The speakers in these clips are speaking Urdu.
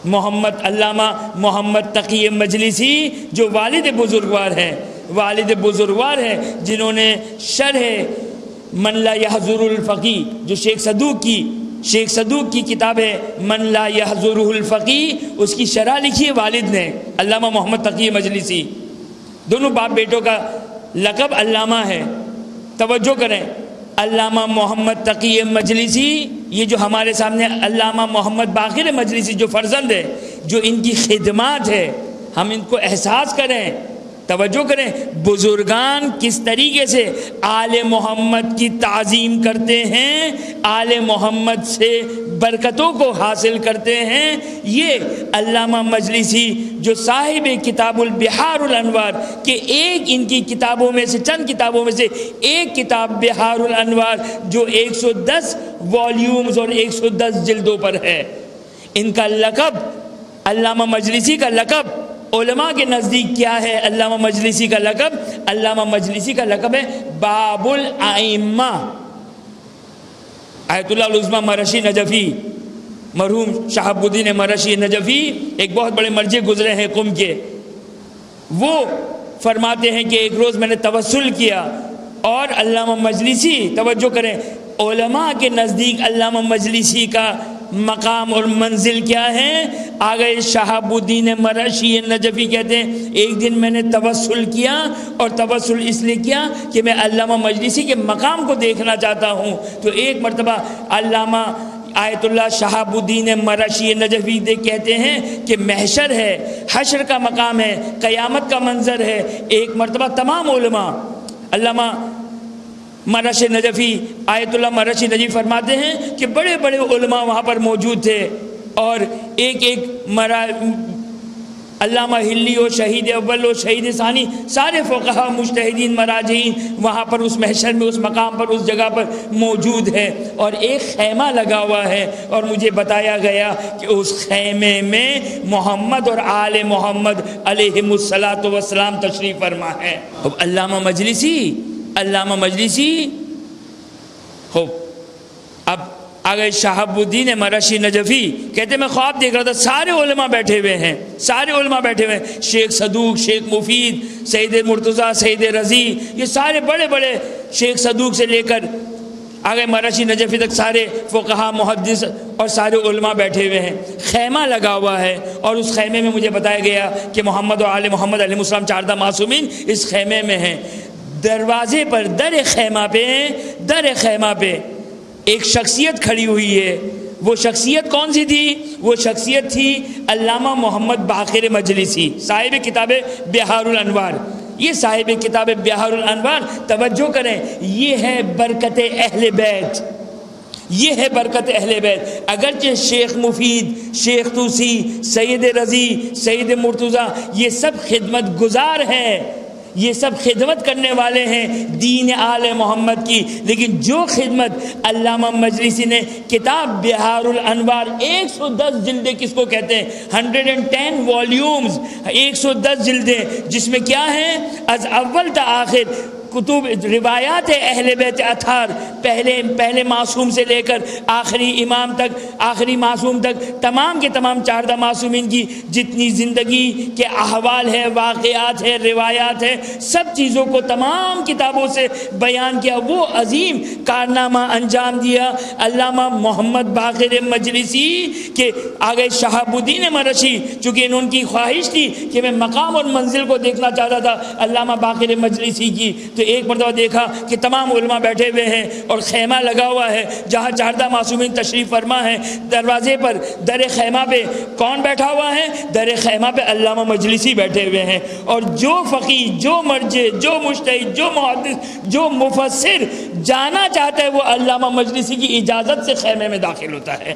محمد علامہ محمد تقی مجلسی جو والد بزرگوار ہیں جنہوں نے شرح من لا یحضر الفقی جو شیخ صدوق کی کتاب ہے من لا یحضر الفقی، اس کی شرح لکھی ہے والد نے علامہ محمد تقی مجلسی۔ دونوں باپ بیٹوں کا لقب علامہ ہے۔ توجہ کریں، علامہ محمد تقی مجلسی، یہ جو ہمارے سامنے علامہ محمد باقر مجلسی جو فرزند ہے، جو ان کی خدمات ہے، ہم ان کو احساس کریں۔ توجہ کریں، بزرگان کس طریقے سے آل محمد کی تعظیم کرتے ہیں، آل محمد سے برکتوں کو حاصل کرتے ہیں۔ یہ علامہ مجلسی جو صاحب کتاب البحار الانوار کہ ایک ان کی کتابوں میں سے چند کتابوں میں سے ایک کتاب بحار الانوار جو 110 والیومز اور 110 جلدوں پر ہے، ان کا لقب علامہ مجلسی کا لقب علماء کے نزدیک کیا ہے؟ علامہ مجلسی کا لقب ہے باب الائمہ۔ آیت اللہ العظمی مرشی نجفی، مرحوم شہاب الدین مرشی نجفی ایک بہت بڑے مرجع گزرے ہیں قم کے، وہ فرماتے ہیں کہ ایک روز میں نے توسل کیا اور علامہ مجلسی، توجہ کریں، علماء کے نزدیک علامہ مجلسی کا مقام اور منزل کیا ہے؟ آگے شہاب الدین مرشی نجفی کہتے ہیں ایک دن میں نے توسل کیا، اور توسل اس لیے کیا کہ میں علامہ مجلسی کے مقام کو دیکھنا چاہتا ہوں۔ تو ایک مرتبہ علامہ آیت اللہ شہاب الدین مرشی نجفی کہتے ہیں کہ محشر ہے، حشر کا مقام ہے، قیامت کا منظر ہے۔ ایک مرتبہ تمام علماء، علامہ مرشی نجفی آیت اللہ مرشی نجفی فرماتے ہیں کہ بڑے بڑے علماء وہاں پر موجود تھے، اور ایک علامہ ہلی و شہید اول و شہید ثانی، سارے فقہا مجتہدین مراجعین وہاں پر اس محشر میں، اس مقام پر، اس جگہ پر موجود ہے، اور ایک خیمہ لگا ہوا ہے، اور مجھے بتایا گیا کہ اس خیمے میں محمد اور آل محمد علیہم الصلاۃ والسلام تشریف فرما ہے۔ اب علامہ مجلسی ہو، اب آگے شہاب الدین مرشی نجفی کہتے ہیں میں خواب دیکھ رہا تھا، سارے علماء بیٹھے ہوئے ہیں، شیخ صدوق، شیخ مفید، سید مرتضیٰ، سید رضی، یہ سارے بڑے بڑے، شیخ صدوق سے لے کر آگے مرشی نجفی تک سارے فقہا محدث اور سارے علماء بیٹھے ہوئے ہیں، خیمہ لگا ہوا ہے، اور اس خیمے میں مجھے بتایا گیا کہ محمد اور آل محمد علیہ السلام چاردہ معصومین اس خیمے میں ہیں۔ دروازے پر در خیمہ پہ ایک شخصیت کھڑی ہوئی ہے۔ وہ شخصیت کون سی تھی؟ وہ شخصیت تھی علامہ محمد باقر مجلسی، صاحب کتاب بحار الانوار۔ یہ صاحب کتاب بحار الانوار، توجہ کریں، یہ ہے برکت اہل بیت، یہ ہے برکت اہل بیت۔ اگرچہ شیخ مفید، شیخ توسی، سید رضی، سید مرتضیٰ یہ سب خدمت گزار ہیں، یہ سب خدمت کرنے والے ہیں دین آل محمد کی، لیکن جو خدمت علامہ مجلسی نے کتاب بحار الانوار 110 جلدیں کس کو کہتے ہیں؟ 110 والیومز، 110 جلدیں، جس میں کیا ہے؟ از اول تا آخر کتب روایات اہل بیت اطہار، پہلے معصوم سے لے کر آخری امام تک، آخری معصوم تک، تمام کے تمام چاردہ معصومین کی جتنی زندگی کے احوال ہے، واقعات ہے، روایات ہے، سب چیزوں کو تمام کتابوں سے بیان کیا۔ وہ عظیم کارنامہ انجام دیا علامہ محمد باقر مجلسی کے آگے شہاب الدین مرشی، چونکہ ان کی خواہش تھی کہ میں مقام اور منزل کو دیکھنا چاہتا تھا علامہ باقر مجلسی کی، تو ایک مرتبہ دیکھا کہ تمام علماء بیٹھے ہوئے ہیں اور خیمہ لگا ہوا ہے جہاں چاردہ معصومین تشریف فرما ہے۔ دروازے پر در خیمہ پہ کون بیٹھا ہوا ہے؟ در خیمہ پہ علامہ مجلسی بیٹھے ہوئے ہیں، اور جو فقیہ، جو مرجع، جو مجتہد، جو محدث، جو مفسر جانا چاہتا ہے وہ علامہ مجلسی کی اجازت سے خیمے میں داخل ہوتا ہے۔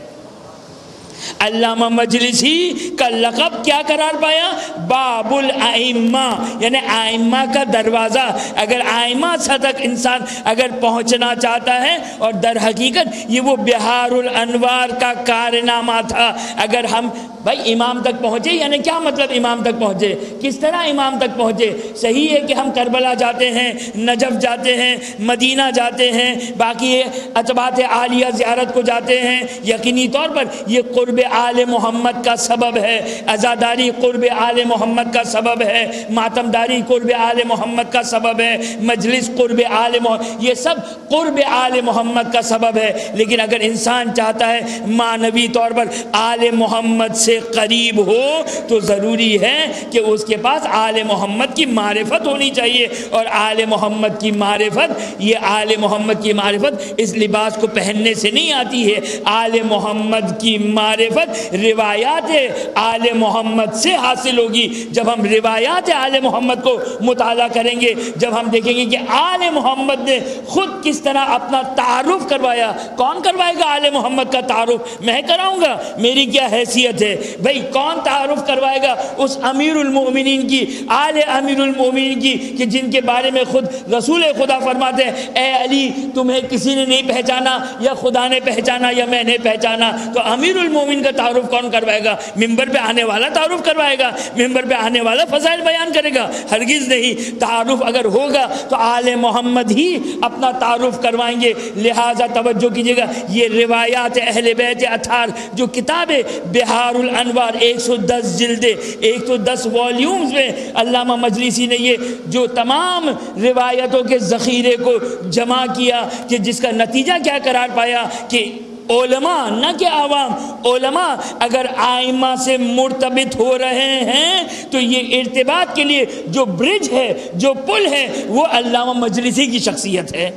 علامہ مجلسی کا لقب کیا قرار پایا؟ باب الائمہ، یعنی آئمہ کا دروازہ۔ اگر آئمہ تک انسان اگر پہنچنا چاہتا ہے، اور در حقیقت یہ وہ بحار الانوار کا کارنامہ تھا۔ اگر ہم بھائی امام تک پہنچے، یعنی کیا مطلب امام تک پہنچے؟ کس طرح امام تک پہنچے؟ صحیح ہے کہ ہم کربلا جاتے ہیں، نجف جاتے ہیں، مدینہ جاتے ہیں، باقی اتباعت عالیہ زیارت کو جاتے ہیں، یقینی طور پر یہ قرب آل محمد کا سبب ہے، عزاداری قرب آل محمد کا سبب ہے، ماتمداری قرب آل محمد کا سبب ہے، مجلس قرب آل محمد، یہ سب قرب آل محمد کا سبب ہے۔ لیکن اگر انسان چاہتا ہے معنوی طور پر آل محمد سے قریب ہو تو ضروری ہے کہ اس کے پاس آل محمد کی معرفت ہونی چاہیے، اور آل محمد کی معرفت، یہ آل محمد کی معرفت اس لباس کو پہننے سے نہیں آتی ہے، آل محمد کی معرفت روایات آل محمد سے حاصل ہوگی۔ جب ہم روایات آل محمد کو مطالعہ کریں گے، جب ہم دیکھیں گے کہ آل محمد نے خود کس طرح اپنا تعارف کروایا۔ کون کروائے گا آل محمد کا تعارف؟ میں کراؤں گا؟ میری کیا حیثیت ہے بھائی؟ کون تعارف کروائے گا اس امیر المؤمنین کی، آل امیر المؤمنین کی، کہ جن کے بارے میں خود رسول خدا فرماتے ہیں اے علی تمہیں کسی نے نہیں پہچانا، یا خدا نے پہچانا یا میں نے پہچانا۔ تو امیر المومن کا تعارف کون کروائے گا؟ ممبر پہ آنے والا تعارف کروائے گا؟ ممبر پہ آنے والا فضائل بیان کرے گا؟ ہرگز نہیں۔ تعارف اگر ہوگا تو آل محمد ہی اپنا تعارف کروائیں گے۔ لہٰذا توجہ کیجیے گا، یہ روایات اہل بیت اطہار جو کتاب بہار الانوار 110 جلدیں 110 والیومز میں علامہ مجلسی نے یہ جو تمام روایتوں کے ذخیرے کو جمع کیا، کہ جس کا نتیجہ کیا قرار پایا کہ علماء نہ کہ عوام، علماء اگر آئمہ سے مرتبط ہو رہے ہیں تو یہ ارتباط کے لیے جو برج ہے، جو پل ہے، وہ علامہ مجلسی کی شخصیت ہے،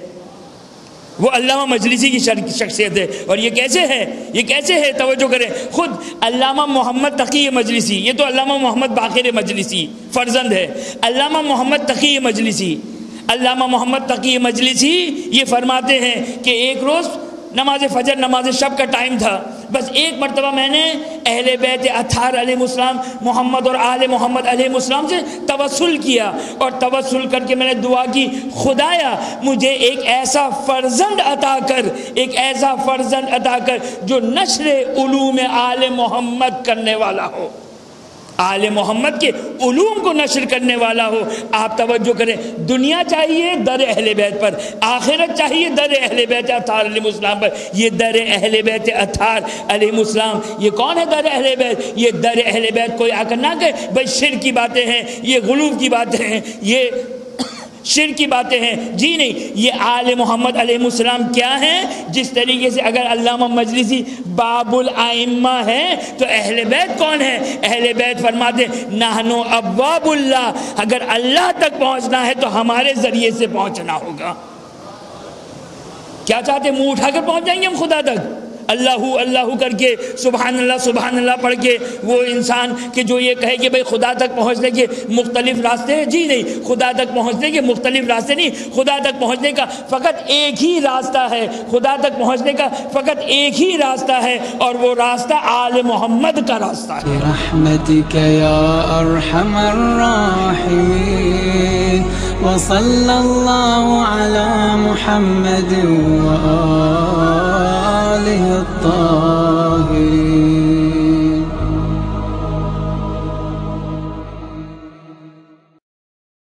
وہ علامہ مجلسی کی شخصیت ہے۔ اور یہ کیسے ہے؟ یہ کیسے ہے؟ توجہ کریں، خود علامہ محمد تقی مجلسی، یہ تو علامہ محمد باقر مجلسی فرزند ہے، علامہ محمد تقی مجلسی، علامہ محمد تقی مجلسی یہ فرماتے ہیں کہ ایک روز نماز فجر، نماز شب کا ٹائم تھا، بس ایک مرتبہ میں نے اہل بیت اطہار علیہ السلام، محمد اور آل محمد علیہ السلام سے توسل کیا، اور توسل کر کے میں نے دعا کی، خدایا مجھے ایک ایسا فرزند عطا کر، ایک ایسا فرزند عطا کر جو نشر علوم آل محمد کرنے والا ہو، آل محمد کے علوم کو نشر کرنے والا ہو۔ آپ توجہ کریں، دنیا چاہیے در اہل بیت پر، آخرت چاہیے در اہل بیت اطہار علیہ السلام پر۔ یہ در اہل بیت اطہار علیہ السلام، یہ کون ہے در اہل بیت؟ یہ در اہل بیت کوئی آ کر نہ کہ بھائی شرک کی باتیں ہیں، یہ غلو کی باتیں ہیں، یہ شرک کی باتیں ہیں، جی نہیں، یہ آل محمد علیہ السلام کیا ہیں؟ جس طریقے سے اگر علامہ مجلسی باب الائمہ ہیں تو اہل بیت کون ہیں؟ اہل بیت فرماتے ہیں نحنو ابواب اللہ، اگر اللہ تک پہنچنا ہے تو ہمارے ذریعے سے پہنچنا ہوگا۔ کیا چاہتے؟ منہ اٹھا کر پہنچ جائیں گے ہم خدا تک؟ اللہ اللہ کر کے، سبحان اللہ پڑھ کے، وہ انسان کہ جو یہ کہے کہ بھئی خدا تک پہنچنے کے مختلف راستے ہیں، جی نہیں، خدا تک پہنچنے کے مختلف راستے نہیں، خدا تک پہنچنے کا فقط ایک ہی راستہ ہے، خدا تک پہنچنے کا فقط ایک ہی راستہ ہے، اور وہ راستہ آل محمد کا راستہ ہے۔ برحمتک یا ارحم الراحمین، وصلی اللہ علی محمد وآلہ